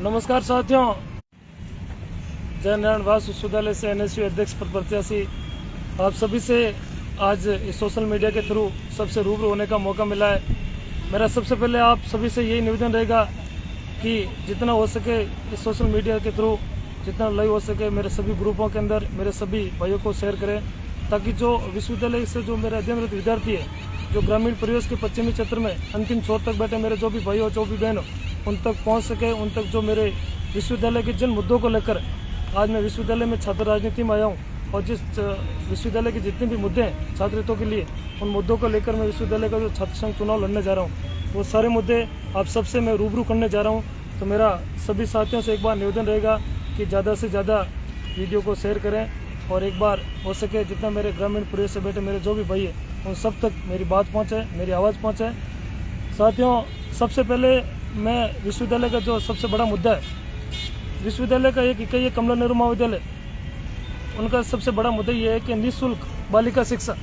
नमस्कार साथियों, जय नारायण वास विश्वविद्यालय से एनएसयू अध्यक्ष पद प्रत्याशी आप सभी से आज इस सोशल मीडिया के थ्रू सबसे रूबरू होने का मौका मिला है। मेरा सबसे पहले आप सभी से यही निवेदन रहेगा कि जितना हो सके इस सोशल मीडिया के थ्रू जितना लाइव हो सके मेरे सभी ग्रुपों के अंदर मेरे सभी भाइयों को शेयर करें, ताकि जो विश्वविद्यालय से जो मेरे अध्ययनरत विद्यार्थी है, जो ग्रामीण परिवेश के पश्चिमी क्षेत्र में अंतिम छोर तक बैठे मेरे जो भी भाई हो जो भी बहन हो, उन तक पहुंच सके, उन तक जो मेरे विश्वविद्यालय के जिन मुद्दों को लेकर आज मैं विश्वविद्यालय में छात्र राजनीति में आया हूँ और जिस विश्वविद्यालय के जितने भी मुद्दे हैं छात्रों के लिए, उन मुद्दों को लेकर मैं विश्वविद्यालय का जो छात्र संघ चुनाव लड़ने जा रहा हूँ, वो सारे मुद्दे आप सबसे मैं रूबरू करने जा रहा हूँ। तो मेरा सभी साथियों से एक बार निवेदन रहेगा कि ज़्यादा से ज़्यादा वीडियो को शेयर करें और एक बार हो सके जितना मेरे ग्रामीण परिवेश से बैठे मेरे जो भी भाई है उन सब तक मेरी बात पहुँचे, मेरी आवाज़ पहुँचे। साथियों, सबसे पहले मैं विश्वविद्यालय का जो सबसे बड़ा मुद्दा है, विश्वविद्यालय का एक इकाई है कमला नेहरू महाविद्यालय, उनका सबसे बड़ा मुद्दा ये है कि निःशुल्क बालिका शिक्षा।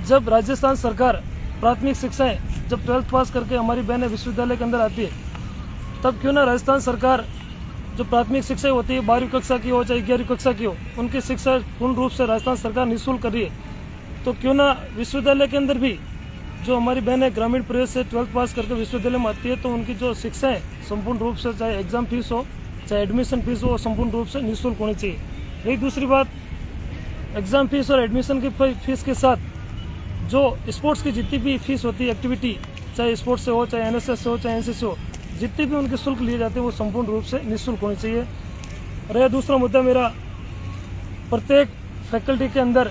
जब राजस्थान सरकार प्राथमिक शिक्षाएं जब 12th पास करके हमारी बहनें विश्वविद्यालय के अंदर आती है, तब क्यों ना राजस्थान सरकार जो प्राथमिक शिक्षा होती है 12वीं कक्षा की हो चाहे 11वीं कक्षा की हो, उनकी शिक्षा पूर्ण रूप से राजस्थान सरकार निःशुल्क कर रही है। तो क्यों ना विश्वविद्यालय के अंदर भी जो हमारी बहनें ग्रामीण परिवेश से 12th पास करके विश्वविद्यालय में आती है, तो उनकी जो शिक्षा है संपूर्ण रूप से चाहे एग्जाम फीस हो चाहे एडमिशन फीस हो संपूर्ण रूप से निःशुल्क होनी चाहिए। यही दूसरी बात, एग्जाम फीस और एडमिशन की फीस के साथ जो स्पोर्ट्स की जितनी भी फीस होती है, एक्टिविटी चाहे स्पोर्ट्स से हो चाहे एनएसएस से हो चाहे एनसीसी हो, जितने भी उनके शुल्क लिए जाते हैं वो संपूर्ण रूप से निःशुल्क होनी चाहिए। और यह दूसरा मुद्दा मेरा, प्रत्येक फैकल्टी के अंदर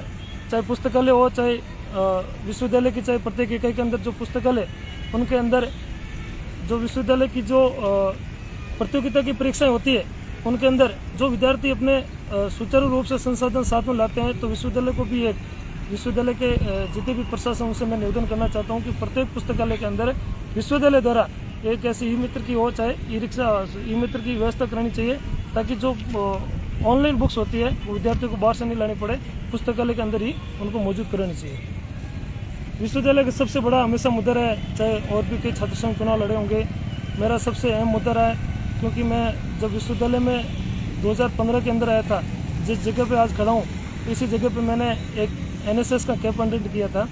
चाहे पुस्तकालय हो चाहे विश्वविद्यालय की चाहे प्रत्येक इकाई के अंदर जो पुस्तकालय, उनके अंदर जो विश्वविद्यालय की जो प्रतियोगिता की परीक्षाएं होती है, उनके अंदर जो विद्यार्थी अपने सुचारू रूप से संसाधन साथ में लाते हैं, तो विश्वविद्यालय को भी एक विश्वविद्यालय के जितने भी प्रशासन उनसे मैं निवेदन करना चाहता हूं कि प्रत्येक पुस्तकालय के अंदर विश्वविद्यालय द्वारा एक ऐसी ई मित्र की हो चाहे ई रिक्शा ई मित्र की व्यवस्था करनी चाहिए, ताकि जो ऑनलाइन बुक्स होती है वो विद्यार्थियों को बाहर से नहीं लानी पड़े, पुस्तकालय के अंदर ही उनको मौजूद करानी चाहिए। विश्वविद्यालय का सबसे बड़ा हमेशा मुद्दा रहा है, चाहे और भी कई छात्र संघ चुनाव लड़े होंगे, मेरा सबसे अहम मुद्दा रहा है, क्योंकि मैं जब विश्वविद्यालय में 2015 के अंदर आया था, जिस जगह पे आज खड़ा हूँ इसी जगह पे मैंने एक एनएसएस का कैंप अटेंड किया था।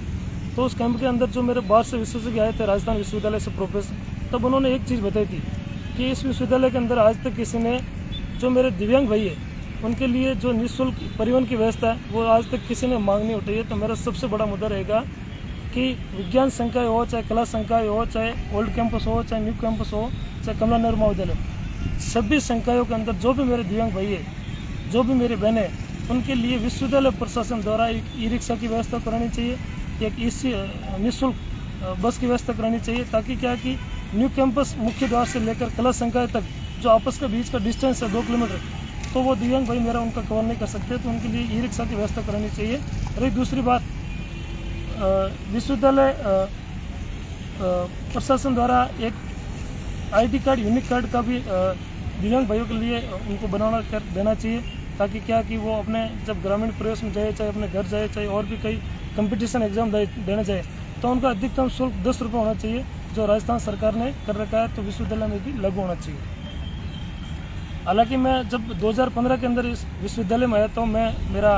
तो उस कैंप के अंदर जो मेरे बाहर से विश्वविद्यालय आए थे, राजस्थान विश्वविद्यालय से प्रोफेसर, तब उन्होंने एक चीज़ बताई थी कि इस विश्वविद्यालय के अंदर आज तक किसी ने, जो मेरे दिव्यांग भाई है उनके लिए जो निःशुल्क परिवहन की व्यवस्था है वो आज तक किसी ने मांग नहीं उठाई है। तो मेरा सबसे बड़ा मुद्दा रहेगा कि विज्ञान संकाय हो चाहे कला संकाय हो चाहे ओल्ड कैंपस हो चाहे न्यू कैंपस हो चाहे कमला नेहरू महाविद्यालय, सभी संकायों के अंदर जो भी मेरे दिव्यांग भाई है जो भी मेरी बहनें, उनके लिए विश्वविद्यालय प्रशासन द्वारा एक ई रिक्शा की व्यवस्था करानी चाहिए, एक निःशुल्क बस की व्यवस्था करानी चाहिए, ताकि क्या कि न्यू कैंपस मुख्य द्वार से लेकर कला संकाय तक जो आपस के बीच का डिस्टेंस है 2 किलोमीटर, तो वो दिव्यांग भाई मेरा उनका कवर नहीं कर सकते, तो उनके लिए ई रिक्शा की व्यवस्था करानी चाहिए। और दूसरी बात, विश्वविद्यालय प्रशासन द्वारा एक आईडी कार्ड, यूनिक कार्ड का भी दिव्यांग भाइयों के लिए उनको बनाना कर देना चाहिए, ताकि क्या कि वो अपने जब ग्रामीण प्रवेश में जाए, चाहे अपने घर जाए, चाहे और भी कई कंपटीशन एग्जाम देने जाए, तो उनका अधिकतम शुल्क 10 रुपये होना चाहिए, जो राजस्थान सरकार ने कर रखा है, तो विश्वविद्यालय में भी लागू होना चाहिए। हालांकि मैं जब 2015 के अंदर इस विश्वविद्यालय में आया तो मेरा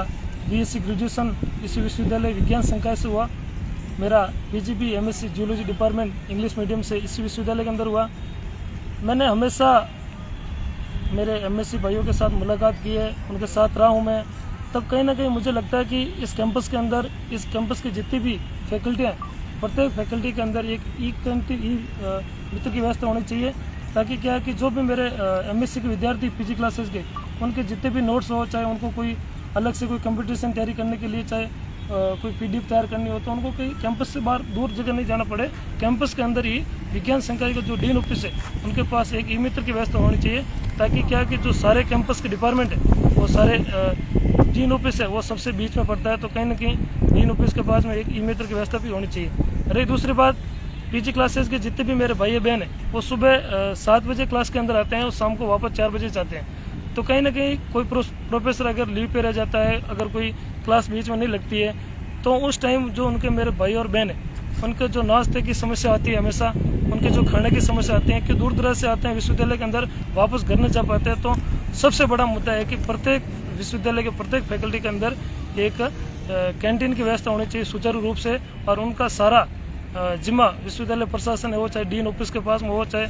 बीएससी ग्रेजुएशन इसी विश्वविद्यालय विज्ञान संकाय से हुआ, मेरा PGP MSc geology department English medium से इसी विश्वविद्यालय के अंदर हुआ। मैंने हमेशा मेरे एमएससी भाइयों के साथ मुलाकात की है, उनके साथ रहा हूँ मैं, तब कहीं ना कहीं मुझे लगता है कि इस कैंपस के अंदर, इस कैंपस की जितनी भी फैकल्टियाँ, प्रत्येक फैकल्टी के अंदर एक ई मित्र की व्यवस्था होनी चाहिए, ताकि क्या है कि जो भी मेरे एमएससी के विद्यार्थी पीजी क्लासेस के, उनके जितने भी नोट्स हो, चाहे उनको कोई अलग से कोई कंपटीशन तैयारी करने के लिए, चाहे कोई पीडीएफ तैयार करनी हो, तो उनको कहीं कैंपस से बाहर दूर जगह नहीं जाना पड़े, कैंपस के अंदर ही विज्ञान संकाय का जो डीन ऑफिस है उनके पास एक ई मित्र की व्यवस्था होनी चाहिए, ताकि क्या कि जो सारे कैंपस के डिपार्टमेंट है वो सारे डीन ऑफिस है वो सबसे बीच में पड़ता है, तो कहीं ना कहीं डीन ऑफिस के पास में एक ई मित्र की व्यवस्था भी होनी चाहिए। अरे दूसरी बात, पीजी क्लासेस के जितने भी मेरे भाई बहन हैं वो सुबह 7 बजे क्लास के अंदर आते हैं और शाम को वापस 4 बजे जाते हैं, तो कहीं ना कहीं कोई प्रोफेसर अगर लीव पे रह जाता है, अगर कोई क्लास बीच में नहीं लगती है, तो उस टाइम जो उनके मेरे भाई और बहन हैं उनके जो नाश्ते की समस्या आती है हमेशा, उनके जो खाने की समस्या आती है कि दूर दराज से आते हैं विश्वविद्यालय के अंदर, वापस घर नहीं जा पाते हैं। तो सबसे बड़ा मुद्दा है कि प्रत्येक विश्वविद्यालय के प्रत्येक फैकल्टी के अंदर एक कैंटीन की व्यवस्था होनी चाहिए सुचारू रूप से, और उनका सारा जिम्मा विश्वविद्यालय प्रशासन है वो, चाहे डीन ऑफिस के पास में हो, चाहे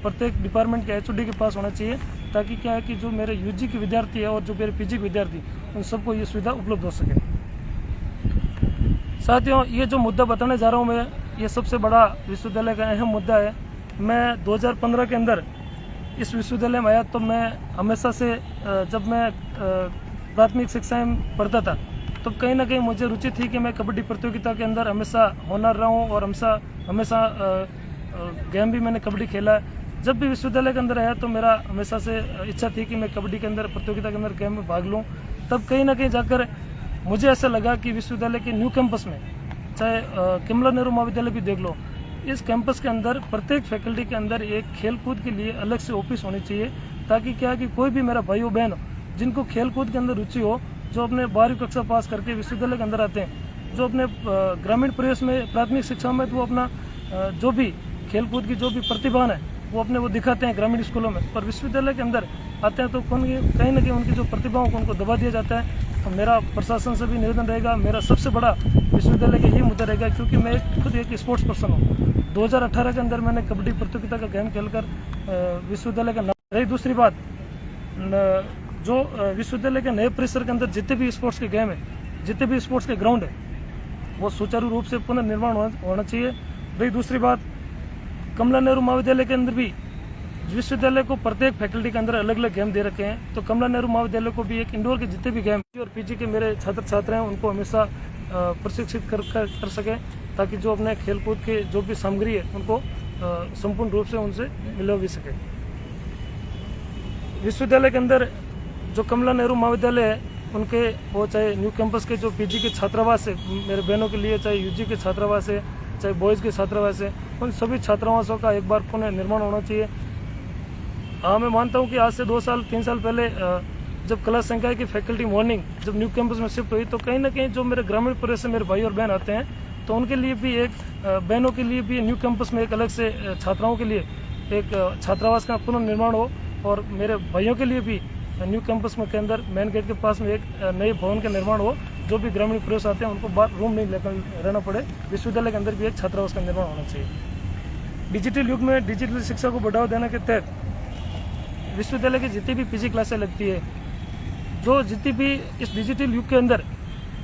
प्रत्येक डिपार्टमेंट के एचओडी के पास होना चाहिए, ताकि क्या है कि जो मेरे यूजी के विद्यार्थी है और जो मेरे पीजी के विद्यार्थी, उन सबको ये सुविधा उपलब्ध हो सके। साथियों, ये जो मुद्दा बताने जा रहा हूँ मैं, ये सबसे बड़ा विश्वविद्यालय का अहम मुद्दा है। मैं 2015 के अंदर इस विश्वविद्यालय में आया, तो मैं हमेशा से जब मैं प्राथमिक शिक्षा में पढ़ता था, तो कहीं ना कहीं मुझे रुचि थी कि मैं कबड्डी प्रतियोगिता के अंदर हमेशा होनर रहा हूँ, और हमेशा गेम भी मैंने कबड्डी खेला है। जब भी विश्वविद्यालय के अंदर आया तो मेरा हमेशा से इच्छा थी कि मैं कबड्डी के अंदर प्रतियोगिता के अंदर गेम में भाग लूँ। तब कहीं ना कहीं जाकर मुझे ऐसा लगा कि विश्वविद्यालय के न्यू कैंपस में, चाहे कमला नेहरू महाविद्यालय भी देख लो, इस कैंपस के अंदर प्रत्येक फैकल्टी के अंदर एक खेल कूद के लिए अलग से ऑफिस होनी चाहिए, ताकि क्या कि कोई भी मेरा भाई बहन जिनको खेल कूद के अंदर रुचि हो, जो अपने 12वीं कक्षा पास करके विश्वविद्यालय के अंदर आते हैं, जो अपने ग्रामीण परिवेश में प्राथमिक शिक्षा में, तो वो अपना जो भी खेल कूद की जो भी प्रतिभान है वो दिखाते हैं ग्रामीण स्कूलों में, पर विश्वविद्यालय के अंदर आते हैं तो कहीं ना कहीं उनकी जो प्रतिभाओं को उनको दबा दिया जाता है। तो मेरा प्रशासन से भी निवेदन रहेगा, मेरा सबसे बड़ा विश्वविद्यालय का यही मुद्दा रहेगा, क्योंकि मैं खुद एक स्पोर्ट्स पर्सन हूँ। 2018 के अंदर मैंने कबड्डी प्रतियोगिता का गेम खेलकर विश्वविद्यालय का नाम। रही दूसरी बात, जो विश्वविद्यालय के नए परिसर के अंदर जितने भी स्पोर्ट्स के गेम है, जितने भी स्पोर्ट्स के ग्राउंड है, वो सुचारू रूप से पुनर्निर्माण होना चाहिए। रही दूसरी बात, कमला नेहरू महाविद्यालय के अंदर भी विश्वविद्यालय को प्रत्येक फैकल्टी के अंदर अलग अलग गेम दे रखे हैं, तो कमला नेहरू महाविद्यालय को भी एक इंडोर के जितने भी गेम और पीजी के मेरे छात्र छात्र हैं उनको हमेशा प्रशिक्षित कर सके, ताकि जो अपने खेलकूद के जो भी सामग्री है उनको संपूर्ण रूप से उनसे मिलवा भी सके। विश्वविद्यालय के अंदर जो कमला नेहरू महाविद्यालय है, उनके वो चाहे न्यू कैंपस के जो पीजी के छात्रावास है मेरे बहनों के लिए, चाहे यूजी के छात्रावास है, चाहे बॉयज़ के छात्रावास है, उन सभी छात्रावासों का एक बार पुनर्निर्माण होना चाहिए। हाँ, मैं मानता हूँ कि आज से 2 साल 3 साल पहले जब कला संकाय की फैकल्टी मॉर्निंग जब न्यू कैंपस में शिफ्ट हुई, तो कहीं ना कहीं जो मेरे ग्रामीण परिवेश से मेरे भाई और बहन आते हैं, तो उनके लिए भी एक बहनों के लिए भी न्यू कैंपस में एक अलग से छात्राओं के लिए एक छात्रावास का पुनर्निर्माण हो, और मेरे भाइयों के लिए भी न्यू कैंपस में के अंदर मेन गेट के पास में एक नए भवन का निर्माण हो, जो भी ग्रामीण प्रवेश आते हैं उनको बाहर रूम नहीं लेकर रहना पड़े। विश्वविद्यालय के अंदर भी एक छात्रावास का निर्माण होना चाहिए। डिजिटल युग में डिजिटल शिक्षा को बढ़ावा देने के तहत विश्वविद्यालय की जितनी भी पीजी क्लासें लगती है, जो जितनी भी इस डिजिटल युग के अंदर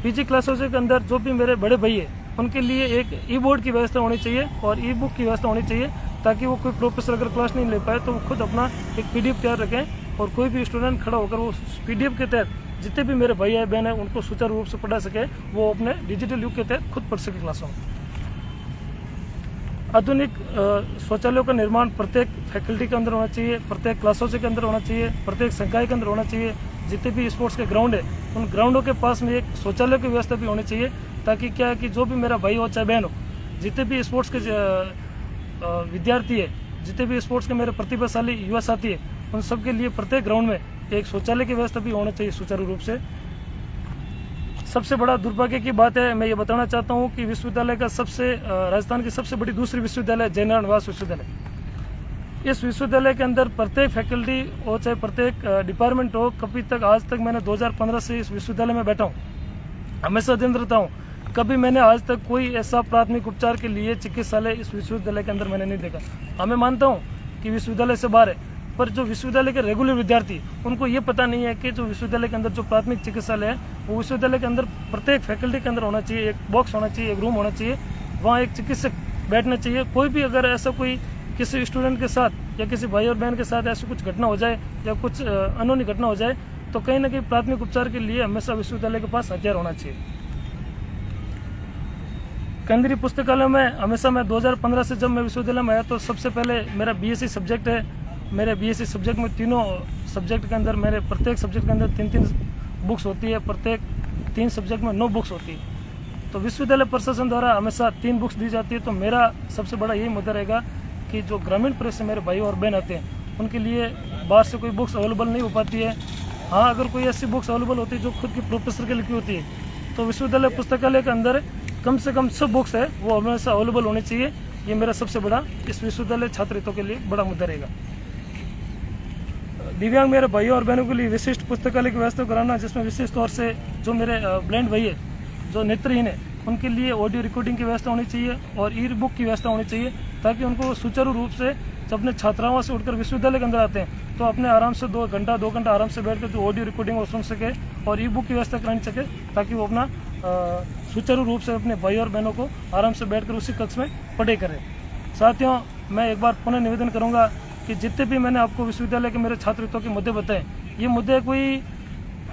पीजी क्लासों के अंदर जो भी मेरे बड़े भाई है, उनके लिए एक ई बोर्ड की व्यवस्था होनी चाहिए और ई बुक की व्यवस्था होनी चाहिए, ताकि वो कोई प्रोफेसर अगर क्लास नहीं ले पाए तो वो खुद अपना एक पीडीएफ तैयार रखें, और कोई भी स्टूडेंट खड़ा होकर वो पीडीएफ के तहत जितने भी मेरे भाई बहन हैं उनको सुचारू रूप से पढ़ा सके, वो अपने डिजिटल युग के तहत खुद पढ़ सके क्लासों में। आधुनिक शौचालयों का निर्माण प्रत्येक फैकल्टी के अंदर होना चाहिए, प्रत्येक क्लासों के अंदर होना चाहिए, प्रत्येक संकाय के अंदर होना चाहिए। जितने भी स्पोर्ट्स के ग्राउंड है, उन ग्राउंडों के पास में एक शौचालय की व्यवस्था भी होनी चाहिए, ताकि क्या है कि जो भी मेरा भाई हो चाहे बहन हो, जितने भी स्पोर्ट्स के विद्यार्थी है, जितने भी स्पोर्ट्स के मेरे प्रतिभाशाली युवा साथी है, उन सब के लिए प्रत्येक ग्राउंड में एक शौचालय की व्यवस्था भी होना चाहिए सुचारू रूप से। सबसे बड़ा दुर्भाग्य की बात है, मैं ये बताना चाहता हूँ कि विश्वविद्यालय का राजस्थान की सबसे बड़ी दूसरी विश्वविद्यालय जयनारायण वास विश्वविद्यालय। इस विश्वविद्यालय के अंदर प्रत्येक फैकल्टी हो चाहे प्रत्येक डिपार्टमेंट हो, कभी तक आज तक मैंने 2015 से इस विश्वविद्यालय में बैठा हूँ, हमेशा दिन रहता हूँ, कभी मैंने आज तक कोई ऐसा प्राथमिक उपचार के लिए चिकित्सालय इस विश्वविद्यालय के अंदर मैंने नहीं देखा। हाँ, मैं मानता हूँ कि विश्वविद्यालय से बाहर है, पर जो विश्वविद्यालय के रेगुलर विद्यार्थी उनको ये पता नहीं है कि जो विश्वविद्यालय के अंदर जो प्राथमिक चिकित्सालय है, वो विश्वविद्यालय के अंदर प्रत्येक फैकल्टी के अंदर होना चाहिए, एक बॉक्स होना चाहिए, एक रूम होना चाहिए, वहाँ एक चिकित्सक बैठना चाहिए। कोई भी अगर ऐसा कोई किसी स्टूडेंट के साथ या किसी भाई और बहन के साथ ऐसी कुछ घटना हो जाए या कुछ अनहोनी घटना हो जाए, तो कहीं ना कहीं प्राथमिक उपचार के लिए हमेशा विश्वविद्यालय के पास हथियार होना चाहिए। केंद्रीय पुस्तकालय में हमेशा मैं 2015 से जब मैं विश्वविद्यालय में आया, तो सबसे पहले मेरा बीएससी सब्जेक्ट है। मेरे बीएससी सब्जेक्ट में तीनों सब्जेक्ट के अंदर मेरे प्रत्येक सब्जेक्ट के अंदर 3-3 बुक्स होती है, प्रत्येक 3 सब्जेक्ट में 9 बुक्स होती है। तो विश्वविद्यालय प्रशासन द्वारा हमेशा 3 बुक्स दी जाती है। तो मेरा सबसे बड़ा यही मुद्दा रहेगा कि जो ग्रामीण परिवेश से मेरे भाई और बहन आते हैं, उनके लिए बाहर से कोई बुक्स अवेलेबल नहीं हो पाती है। हाँ, अगर कोई ऐसी बुक्स अवेलेबल होती है जो खुद की प्रोफेसर के लिखी होती है, तो विश्वविद्यालय पुस्तकालय के अंदर कम से कम सब बुक्स है वो हमेशा अवेलेबल होनी चाहिए। ये मेरा सबसे बड़ा इस विश्वविद्यालय छात्र हितों के लिए बड़ा मुद्दा रहेगा। दिव्यांग मेरे भाइयों और बहनों के लिए विशिष्ट पुस्तकालय की व्यवस्था कराना, जिसमें विशेष तौर से जो मेरे ब्लाइंड भाई है, जो नेत्रहीन है, उनके लिए ऑडियो रिकॉर्डिंग की व्यवस्था होनी चाहिए और ई बुक की व्यवस्था होनी चाहिए, ताकि उनको सुचारू रूप से जब अपने छात्रावास से उठकर विश्वविद्यालय के अंदर आते हैं तो अपने आराम से 2 घंटा आराम से बैठकर जो ऑडियो रिकॉर्डिंग वो सुन सके और ई बुक की व्यवस्था करानी सके, ताकि वो अपना सुचारू रूप से अपने भाई और बहनों को आराम से बैठकर उसी कक्ष में पढ़ाई करें। साथियों, मैं एक बार पुनः निवेदन करूंगा कि जितने भी मैंने आपको विश्वविद्यालय के मेरे छात्र हितों के मुद्दे बताए, ये मुद्दे कोई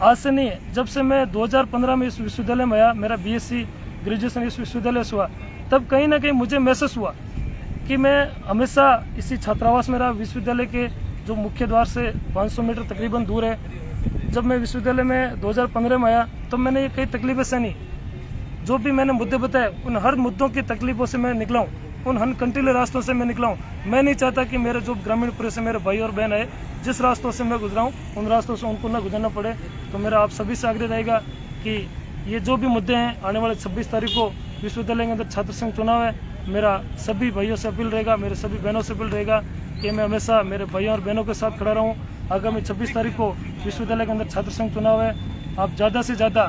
आज से नहीं है। जब से मैं 2015 में इस विश्वविद्यालय में आया, मेरा BSc ग्रेजुएशन इस विश्वविद्यालय से हुआ, तब कहीं ना कहीं मुझे महसूस हुआ कि मैं हमेशा इसी छात्रावास में रहा। विश्वविद्यालय के जो मुख्य द्वार से 500 मीटर तकरीबन दूर है। जब मैं विश्वविद्यालय में 2015 में आया तो मैंने ये कई तकलीफें सहनी। जो भी मैंने मुद्दे बताए, उन हर मुद्दों की तकलीफों से मैं निकला हूँ, उन हर कंटीले रास्तों से मैं निकला हूँ। मैं नहीं चाहता कि मेरे जो ग्रामीण पुरे से मेरे भाई और बहन है, जिस रास्तों से मैं गुजरा हूँ, उन रास्तों से उनको ना गुजरना पड़े। तो मेरा आप सभी से आग्रह रहेगा कि ये जो भी मुद्दे हैं, आने वाले 26 तारीख को विश्वविद्यालय के अंदर छात्र संघ चुनाव है, मेरा सभी भाइयों से अपील रहेगा, मेरे सभी बहनों से अपील रहेगा कि मैं हमेशा मेरे भाइयों और बहनों के साथ खड़ा रहूं। आगामी 26 तारीख को विश्वविद्यालय के अंदर छात्र संघ चुनाव है। आप ज़्यादा से ज़्यादा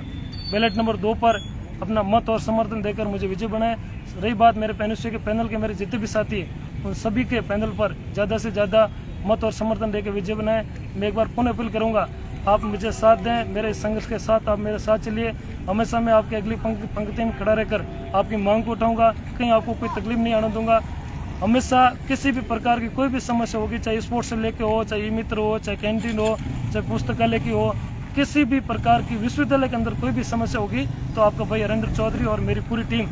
बैलेट नंबर 2 पर अपना मत और समर्थन देकर मुझे विजय बनाएं। रही बात मेरे पेनुष्य के पैनल के मेरे जितने भी साथी हैं, उन सभी के पैनल पर ज़्यादा से ज़्यादा मत और समर्थन देकर विजय बनाएं। मैं एक बार पुनः अपील करूँगा, आप मुझे साथ दें, मेरे इस संघर्ष के साथ आप मेरे साथ चलिए। हमेशा मैं आपकी अगली पंक्ति में खड़ा रहकर आपकी मांग को उठाऊंगा, कहीं आपको कोई तकलीफ नहीं आने दूंगा। हमेशा किसी भी प्रकार की कोई भी समस्या होगी, चाहे स्पोर्ट्स से लेके हो, चाहे मित्र हो, चाहे कैंटीन हो, चाहे पुस्तकालय की हो, किसी भी प्रकार की विश्वविद्यालय के अंदर कोई भी समस्या होगी तो आपका भाई हरेंद्र चौधरी और मेरी पूरी टीम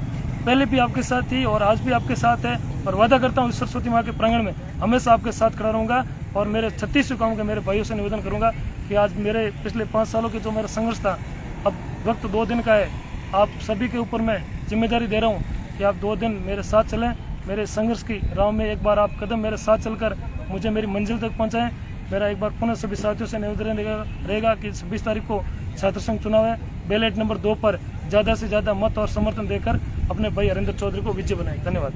पहले भी आपके साथ थी और आज भी आपके साथ है। और वादा करता हूँ सरस्वती माँ के प्रांगण में हमेशा आपके साथ खड़ा रहूँगा। और मेरे 36 गाँव के मेरे भाइयों से निवेदन करूँगा कि आज मेरे पिछले 5 सालों की जो मेरा संघर्ष था, अब वक्त 2 दिन का है। आप सभी के ऊपर मैं जिम्मेदारी दे रहा हूँ कि आप 2 दिन मेरे साथ चलें, मेरे संघर्ष की राह में एक बार आप कदम मेरे साथ चलकर मुझे मेरी मंजिल तक पहुँचाएँ। मेरा एक बार पुनः सभी साथियों से निवेदन रहेगा कि 26 तारीख को छात्र संघ चुनाव है। बैलेट नंबर 2 पर ज़्यादा से ज़्यादा मत और समर्थन देकर अपने भाई हरेंद्र चौधरी को विजय बनाएं। धन्यवाद।